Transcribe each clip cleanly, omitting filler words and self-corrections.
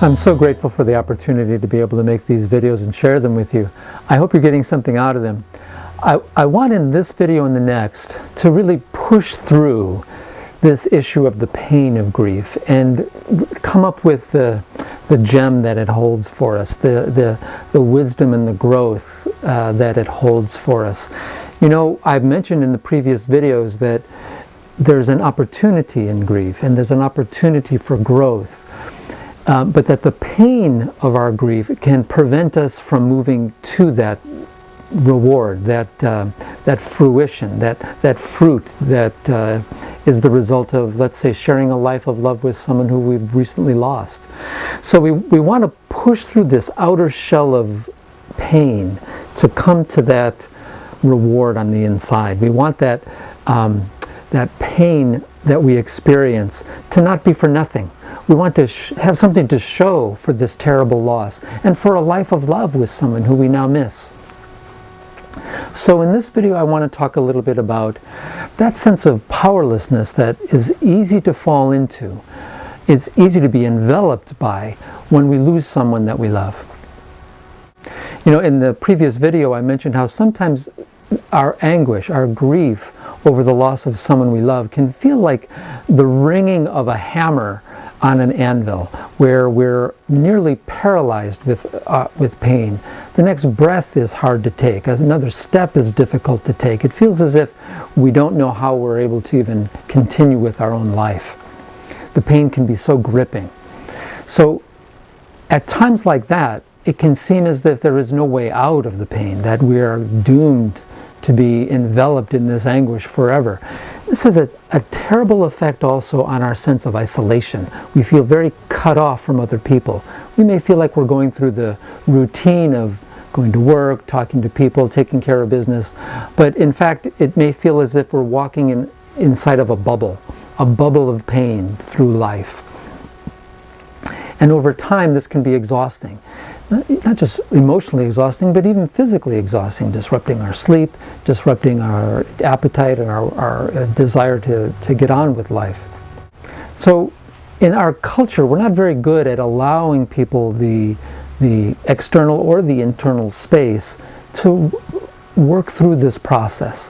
I'm so grateful for the opportunity to be able to make these videos and share them with you. I hope you're getting something out of them. I want in this video and the next to really push through this issue of the pain of grief and come up with the gem that it holds for us, the wisdom and the growth that it holds for us. You know, I've mentioned in the previous videos that there's an opportunity in grief and there's an opportunity for growth. But that the pain of our grief can prevent us from moving to that reward, that fruition, that fruit that is the result of, let's say, sharing a life of love with someone who we've recently lost. So we want to push through this outer shell of pain to come to that reward on the inside. We want that pain that we experience to not be for nothing. We want to have something to show for this terrible loss and for a life of love with someone who we now miss. So in this video I want to talk a little bit about that sense of powerlessness that is easy to fall into. It's easy to be enveloped by when we lose someone that we love. You know, in the previous video I mentioned how sometimes our anguish, our grief over the loss of someone we love can feel like the ringing of a hammer on an anvil, where we're nearly paralyzed with pain. The next breath is hard to take. Another step is difficult to take. It feels as if we don't know how we're able to even continue with our own life. The pain can be so gripping. So at times like that, it can seem as if there is no way out of the pain, that we are doomed to be enveloped in this anguish forever. This has a terrible effect also on our sense of isolation. We feel very cut off from other people. We may feel like we're going through the routine of going to work, talking to people, taking care of business, but in fact it may feel as if we're walking inside of a bubble of pain through life. And over time this can be exhausting. Not just emotionally exhausting, but even physically exhausting, disrupting our sleep, disrupting our appetite and our desire to get on with life. So in our culture, we're not very good at allowing people the external or the internal space to work through this process.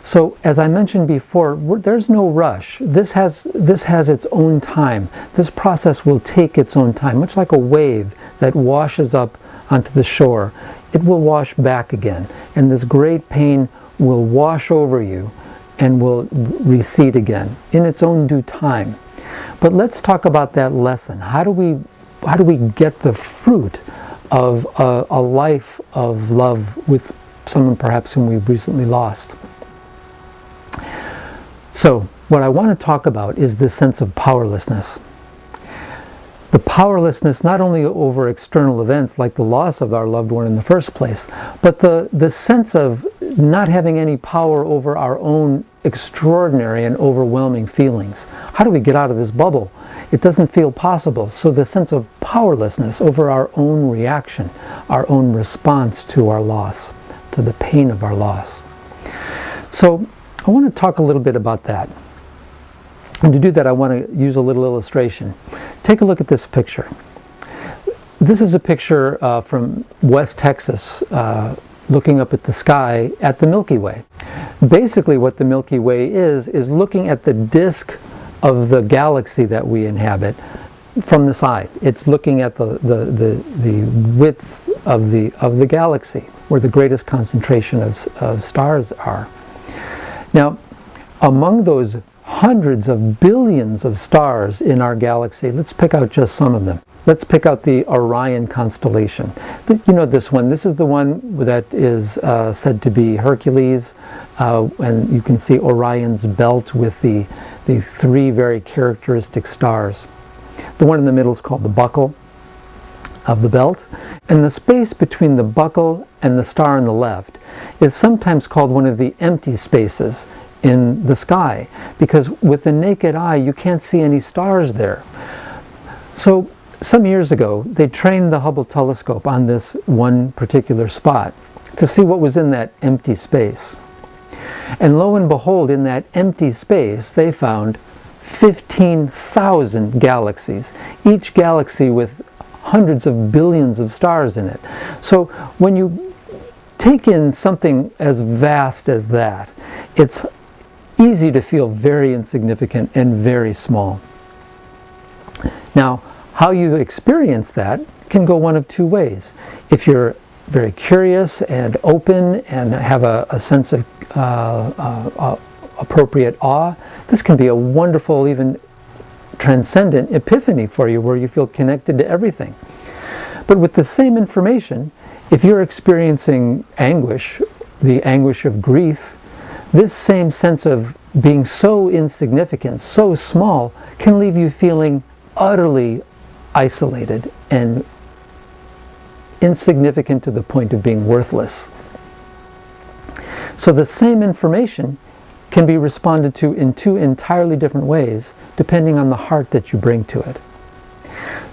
So as I mentioned before, there's no rush. This has its own time. This process will take its own time, much like a wave that washes up onto the shore. It will wash back again, and this great pain will wash over you and will recede again in its own due time. But let's talk about that lesson. How do we get the fruit of a life of love with someone perhaps whom we've recently lost? So what I want to talk about is this sense of powerlessness. The powerlessness not only over external events like the loss of our loved one in the first place, but the sense of not having any power over our own extraordinary and overwhelming feelings. How do we get out of this bubble? It doesn't feel possible. So the sense of powerlessness over our own reaction, our own response to our loss, to the pain of our loss. So I want to talk a little bit about that. And to do that, I want to use a little illustration. Take a look at this picture. This is a picture from West Texas, looking up at the sky at the Milky Way. Basically what the Milky Way is looking at the disk of the galaxy that we inhabit from the side. It's looking at the width of the galaxy, where the greatest concentration of stars are. Now, among those hundreds of billions of stars in our galaxy, let's pick out just some of them. Let's pick out the Orion constellation. You know this one. This is the one that is said to be Hercules, and you can see Orion's belt with the three very characteristic stars. The one in the middle is called the buckle of the belt, and the space between the buckle and the star on the left is sometimes called one of the empty spaces in the sky, because with the naked eye you can't see any stars there. So some years ago they trained the Hubble telescope on this one particular spot to see what was in that empty space. And lo and behold, in that empty space they found 15,000 galaxies, each galaxy with hundreds of billions of stars in it. So when you take in something as vast as that, it's easy to feel very insignificant and very small. Now, how you experience that can go one of two ways. If you're very curious and open and have a sense of appropriate awe, this can be a wonderful, even transcendent epiphany for you where you feel connected to everything. But with the same information, if you're experiencing anguish, the anguish of grief, this same sense of being so insignificant, so small, can leave you feeling utterly isolated and insignificant to the point of being worthless. So the same information can be responded to in two entirely different ways, depending on the heart that you bring to it.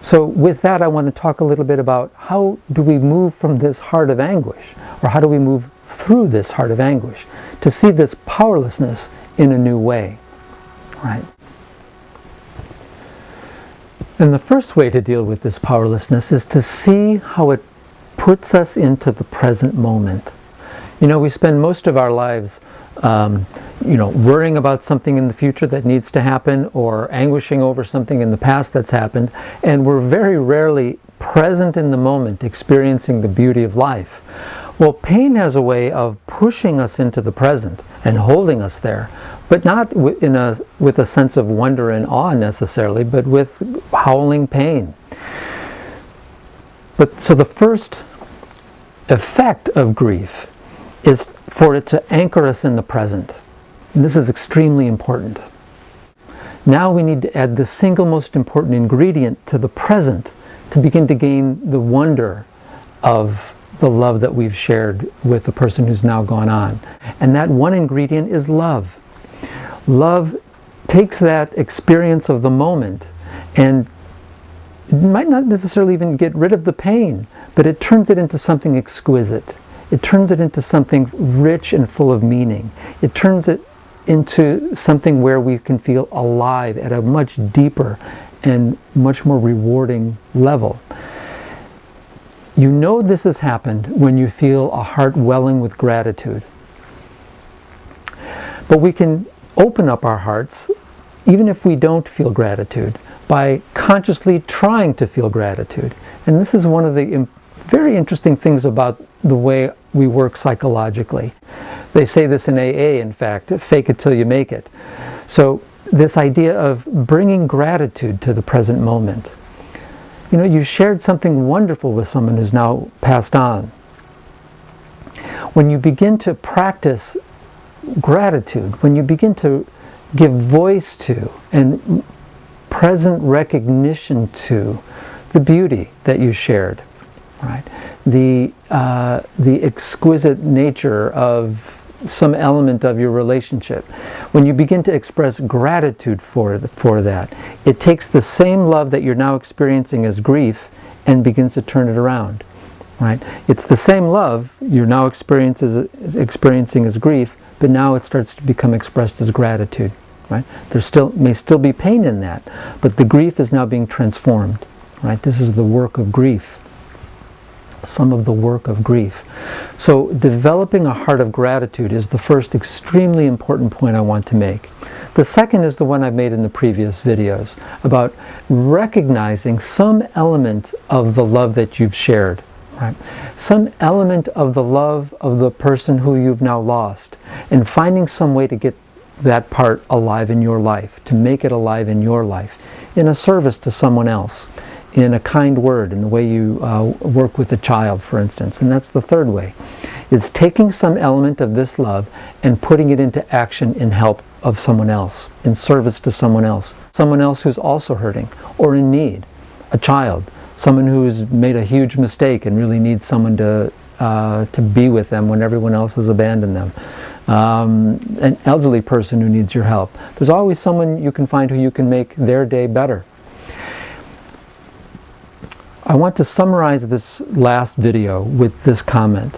So with that, I want to talk a little bit about how do we move from this heart of anguish, or how do we move through this heart of anguish to see this powerlessness in a new way, right? And the first way to deal with this powerlessness is to see how it puts us into the present moment. You know, we spend most of our lives worrying about something in the future that needs to happen, or anguishing over something in the past that's happened, and we're very rarely present in the moment, experiencing the beauty of life. Well, pain has a way of pushing us into the present and holding us there, but not with a sense of wonder and awe necessarily, but with howling pain. So the first effect of grief is for it to anchor us in the present. And this is extremely important. Now we need to add the single most important ingredient to the present to begin to gain the wonder of the love that we've shared with the person who's now gone on. And that one ingredient is love. Love takes that experience of the moment, and it might not necessarily even get rid of the pain, but it turns it into something exquisite. It turns it into something rich and full of meaning. It turns it into something where we can feel alive at a much deeper and much more rewarding level. You know this has happened when you feel a heart welling with gratitude. But we can open up our hearts, even if we don't feel gratitude, by consciously trying to feel gratitude. And this is one of the very interesting things about the way we work psychologically. They say this in AA, in fact, fake it till you make it. So this idea of bringing gratitude to the present moment. You know, you shared something wonderful with someone who's now passed on. When you begin to practice gratitude, when you begin to give voice to and present recognition to the beauty that you shared, right? The exquisite nature of some element of your relationship. When you begin to express gratitude for that, it takes the same love that you're now experiencing as grief and begins to turn it around, right? It's the same love you're now experiencing as grief, but now it starts to become expressed as gratitude, right? There may still be pain in that, but the grief is now being transformed, right? This is the work of grief. Some of the work of grief. So developing a heart of gratitude is the first extremely important point I want to make. The second is the one I've made in the previous videos about recognizing some element of the love that you've shared, right? Some element of the love of the person who you've now lost, and finding some way to get that part alive in your life, to make it alive in your life, in a service to someone else, in a kind word, in the way you work with a child, for instance. And that's the third way, is taking some element of this love and putting it into action in help of someone else, in service to someone else who's also hurting or in need, a child, someone who's made a huge mistake and really needs someone to be with them when everyone else has abandoned them, an elderly person who needs your help. There's always someone you can find who you can make their day better. I want to summarize this last video with this comment.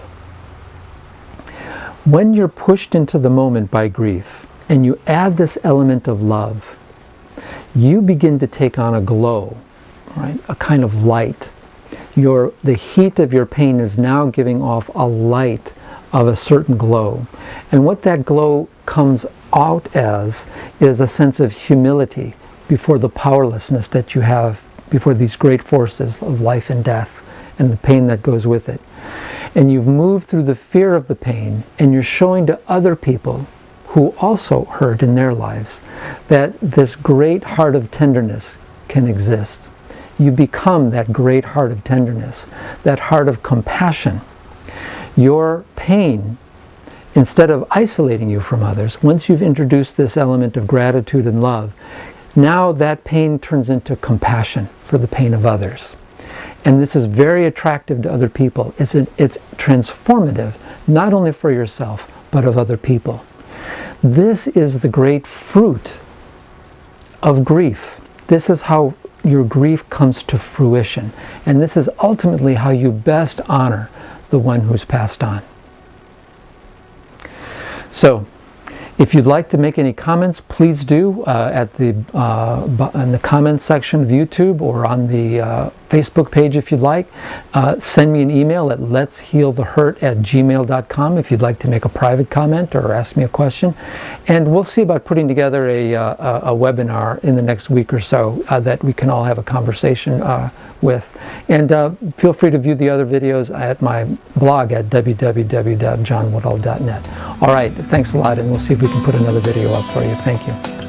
When you're pushed into the moment by grief and you add this element of love, you begin to take on a glow, right? A kind of light The heat of your pain is now giving off a light of a certain glow. And what that glow comes out as is a sense of humility before the powerlessness that you have before these great forces of life and death and the pain that goes with it. And you've moved through the fear of the pain, and you're showing to other people who also hurt in their lives that this great heart of tenderness can exist. You become that great heart of tenderness, that heart of compassion. Your pain, instead of isolating you from others, once you've introduced this element of gratitude and love, now that pain turns into compassion for the pain of others. And this is very attractive to other people. It's transformative, not only for yourself, but of other people. This is the great fruit of grief. This is how your grief comes to fruition. And this is ultimately how you best honor the one who's passed on. So, if you'd like to make any comments, please do in the comments section of YouTube or on the Facebook page if you'd like. Send me an email at letshealthehurt@gmail.com if you'd like to make a private comment or ask me a question. And we'll see about putting together a webinar in the next week or so that we can all have a conversation with. And feel free to view the other videos at my blog at www.johnwoodall.net. All right, thanks a lot, and we'll see if we can put another video up for you. Thank you.